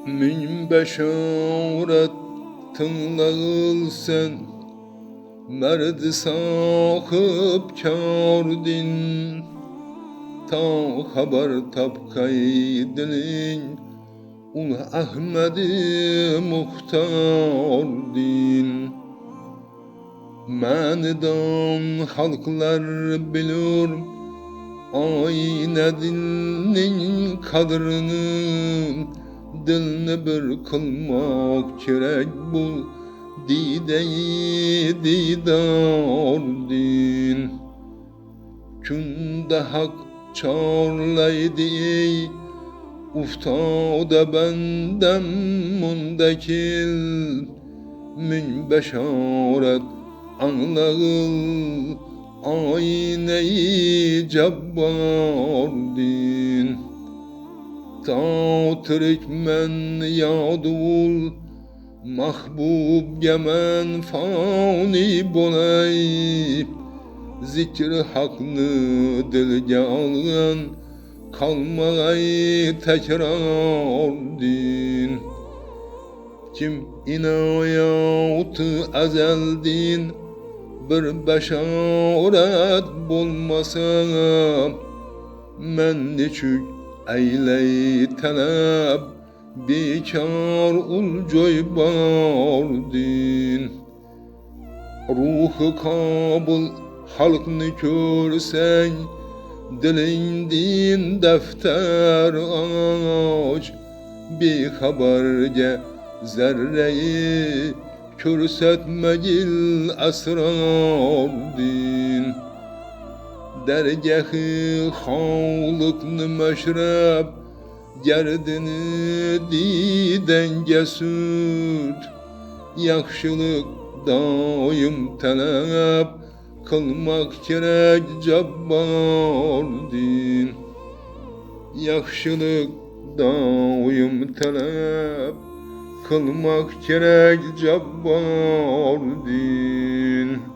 Min beşaret tınlağılsen merdi sahip kârdin ta haber tapkaydın ul Ahmedi muhtardin Manidan halklar bilir ayna dinin kadrini dilni bir kılmak gerek bu dideyi didar din Künde hak çağırlaydı ey uftade bendem mundakil min beşaret anlağıl ayneyi cebbar din Ta men yadul mahbub gemen fani bolay Zikri hakni dilge algan kalmay tekrar din Kim inayatı ezeldin bir beşaret bulmasa men neçük eyley talep bekar ulcoy bardin Ruhu kabul halkni körsen dilindin defter aç bir haberge zerreyi körsetmegil esrar din Dergâh-ı halıkni meşrep gerdini didenge sürt Yakşılık daim talep kılmak gerek cebbar din Yakşılık daim talep kılmak gerek cebbar din